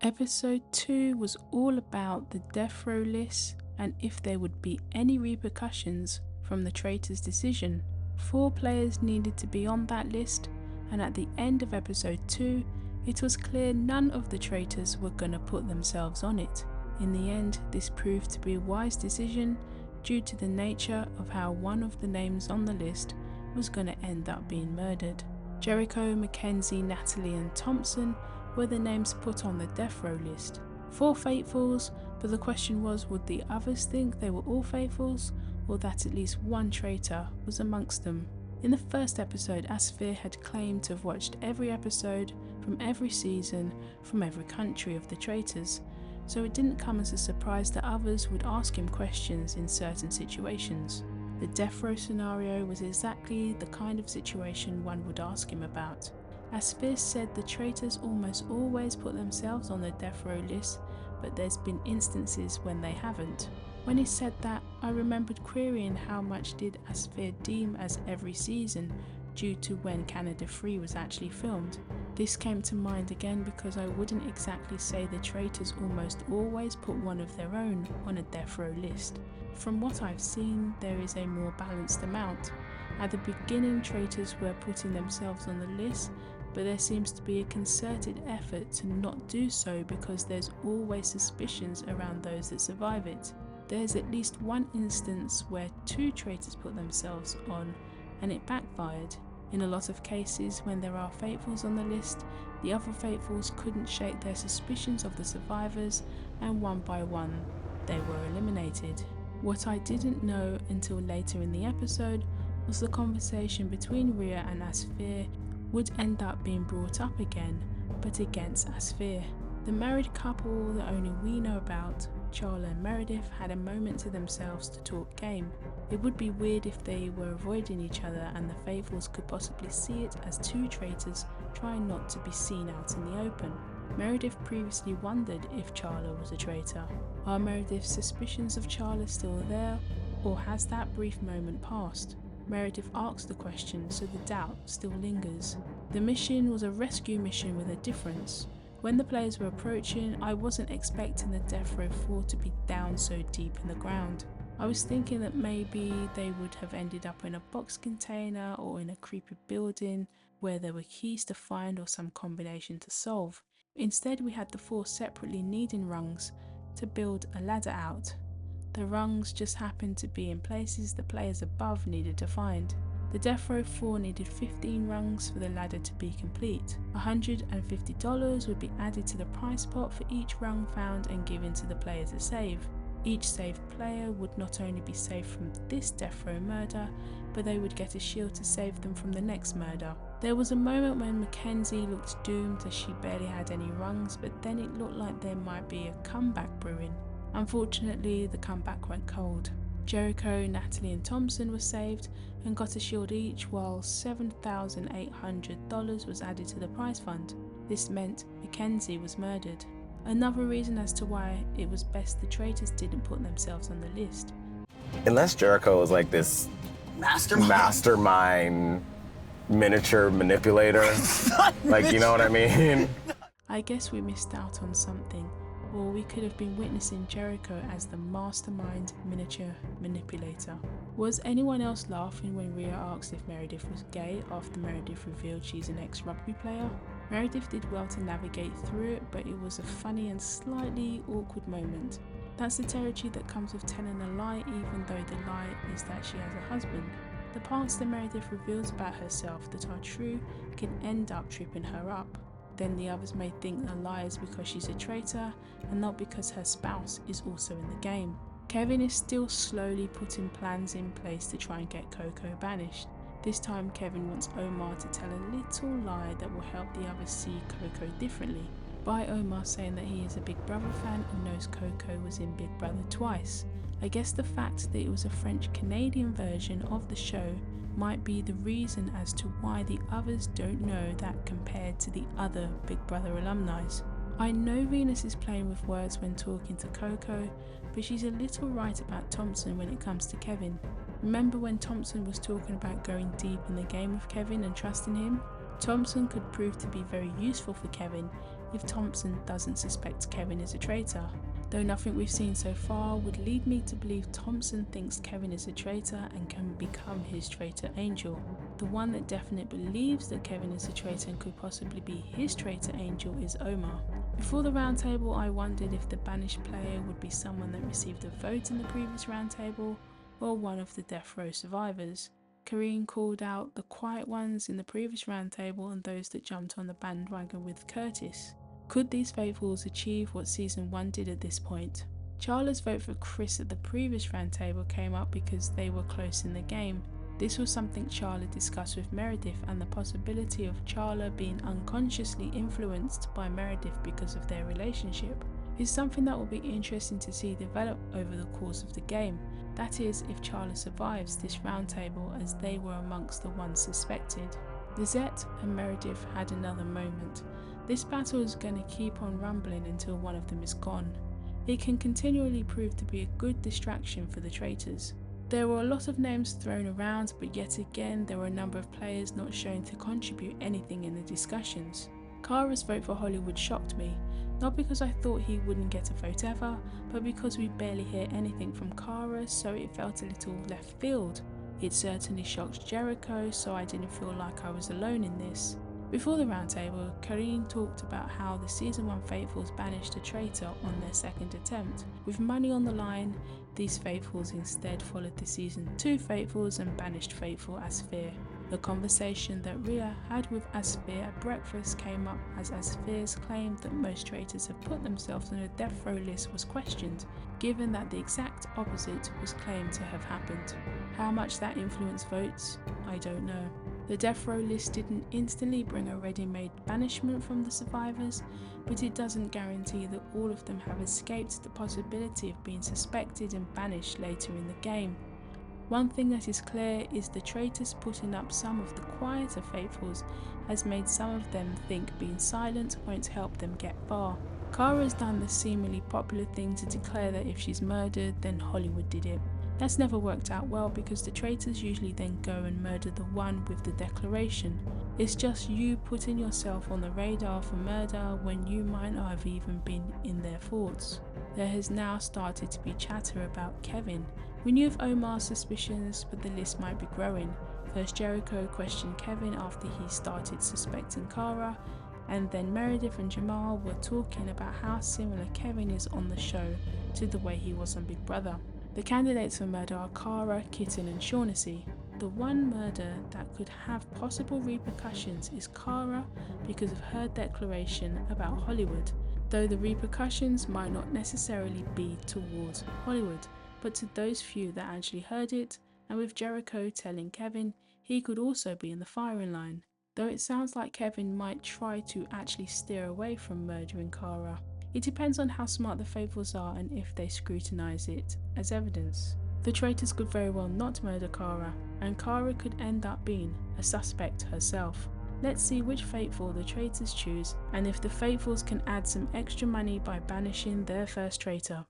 Episode 2 was all about the death row list and if there would be any repercussions from the Traitors' decision. 4 players needed to be on that list, and at the end of episode 2, it was clear none of the traitors were gonna put themselves on it. In the end, this proved to be a wise decision due to the nature of how one of the names on the list was gonna end up being murdered. Jericho, Mackenzie, Natalie and Thompson were the names put on the death row list. 4 faithfuls, but the question was, would the others think they were all faithfuls, or that at least one traitor was amongst them? In the first episode, Asphere had claimed to have watched every episode from every season from every country of the traitors, so it didn't come as a surprise that others would ask him questions in certain situations. The death row scenario was exactly the kind of situation one would ask him about. Asphere said the traitors almost always put themselves on the death row list, but there's been instances when they haven't. When he said that, I remembered querying how much did Asphere deem as every season due to when Canada 3 was actually filmed. This came to mind again because I wouldn't exactly say the traitors almost always put one of their own on a death row list. From what I've seen, there is a more balanced amount. At the beginning, traitors were putting themselves on the list, but there seems to be a concerted effort to not do so because there's always suspicions around those that survive it. There's at least one instance where 2 traitors put themselves on and it backfired. In a lot of cases, when there are faithfuls on the list, the other faithfuls couldn't shake their suspicions of the survivors, and one by one they were eliminated. What I didn't know until later in the episode was the conversation between Rhea and Asphere would end up being brought up again, but against Asphere. The married couple that only we know about, Charla and Meredith, had a moment to themselves to talk game. It would be weird if they were avoiding each other and the faithfuls could possibly see it as 2 traitors trying not to be seen out in the open. Meredith previously wondered if Charla was a traitor. Are Meredith's suspicions of Charla still there, or has that brief moment passed? Meredith asked the question, so the doubt still lingers. The mission was a rescue mission with a difference. When the players were approaching, I wasn't expecting the Death Row 4 to be down so deep in the ground. I was thinking that maybe they would have ended up in a box container or in a creepy building where there were keys to find or some combination to solve. Instead, we had the 4 separately needing rungs to build a ladder out. The rungs just happened to be in places the players above needed to find. The Death Row 4 needed 15 rungs for the ladder to be complete. $150 would be added to the prize pot for each rung found and given to the player to save. Each saved player would not only be saved from this Death Row murder, but they would get a shield to save them from the next murder. There was a moment when Mackenzie looked doomed as she barely had any rungs, but then it looked like there might be a comeback brewing. Unfortunately, the comeback went cold. Jericho, Natalie and Thompson were saved and got a shield each, while $7,800 was added to the prize fund. This meant Mackenzie was murdered. Another reason as to why it was best the traitors didn't put themselves on the list. Unless Jericho was like this mastermind miniature manipulator, like, you know what I mean? I guess we missed out on something, or we could have been witnessing Jericho as the mastermind miniature manipulator. Was anyone else laughing when Rhea asked if Meredith was gay after Meredith revealed she's an ex-rugby player? Meredith did well to navigate through it, but it was a funny and slightly awkward moment. That's the territory that comes with telling a lie, even though the lie is that she has a husband. The parts that Meredith reveals about herself that are true can end up tripping her up. Then the others may think the lie is because she's a traitor and not because her spouse is also in the game. Kevin is still slowly putting plans in place to try and get Coco banished. This time Kevin wants Omar to tell a little lie that will help the others see Coco differently, by Omar saying that he is a Big Brother fan and knows Coco was in Big Brother twice. I guess the fact that it was a French-Canadian version of the show might be the reason as to why the others don't know that compared to the other Big Brother alumni. I know Venus is playing with words when talking to Coco, but she's a little right about Thompson when it comes to Kevin. Remember when Thompson was talking about going deep in the game with Kevin and trusting him? Thompson could prove to be very useful for Kevin if Thompson doesn't suspect Kevin is a traitor, though nothing we've seen so far would lead me to believe Thompson thinks Kevin is a traitor and can become his traitor angel. The one that definitely believes that Kevin is a traitor and could possibly be his traitor angel is Omar. Before the roundtable, I wondered if the banished player would be someone that received a vote in the previous roundtable or one of the death row survivors. Karine called out the quiet ones in the previous roundtable and those that jumped on the bandwagon with Curtis. Could these faithfuls achieve what Season 1 did at this point? Charla's vote for Chris at the previous roundtable came up because they were close in the game. This was something Charla discussed with Meredith, and the possibility of Charla being unconsciously influenced by Meredith because of their relationship is something that will be interesting to see develop over the course of the game. That is, if Charla survives this roundtable, as they were amongst the ones suspected. Lizette and Meredith had another moment. This battle is going to keep on rumbling until one of them is gone. It can continually prove to be a good distraction for the traitors. There were a lot of names thrown around, but yet again there were a number of players not shown to contribute anything in the discussions. Kara's vote for Hollywood shocked me, not because I thought he wouldn't get a vote ever, but because we barely hear anything from Kara, so it felt a little left field. It certainly shocked Jericho, so I didn't feel like I was alone in this. Before the roundtable, Karine talked about how the Season 1 faithfuls banished a traitor on their second attempt. With money on the line, these faithfuls instead followed the Season 2 faithfuls and banished faithful Asfir. The conversation that Rhea had with Asfir at breakfast came up as Asfir's claim that most traitors have put themselves on a death row list was questioned, given that the exact opposite was claimed to have happened. How much that influenced votes, I don't know. The death row list didn't instantly bring a ready-made banishment from the survivors, but it doesn't guarantee that all of them have escaped the possibility of being suspected and banished later in the game. One thing that is clear is the traitors putting up some of the quieter faithfuls has made some of them think being silent won't help them get far. Kara's done the seemingly popular thing to declare that if she's murdered, then Hollywood did it. That's never worked out well because the traitors usually then go and murder the one with the declaration. It's just you putting yourself on the radar for murder when you might not have even been in their thoughts. There has now started to be chatter about Kevin. We knew of Omar's suspicions, but the list might be growing. First Jericho questioned Kevin after he started suspecting Kara, and then Meredith and Jamal were talking about how similar Kevin is on the show to the way he was on Big Brother. The candidates for murder are Kara, Kitten and Shaughnessy. The one murder that could have possible repercussions is Kara because of her declaration about Hollywood, though the repercussions might not necessarily be towards Hollywood, but to those few that actually heard it, and with Jericho telling Kevin he could also be in the firing line, though it sounds like Kevin might try to actually steer away from murdering Kara. It depends on how smart the faithfuls are and if they scrutinise it as evidence. The traitors could very well not murder Kara, and Kara could end up being a suspect herself. Let's see which faithful the traitors choose, and if the faithfuls can add some extra money by banishing their first traitor.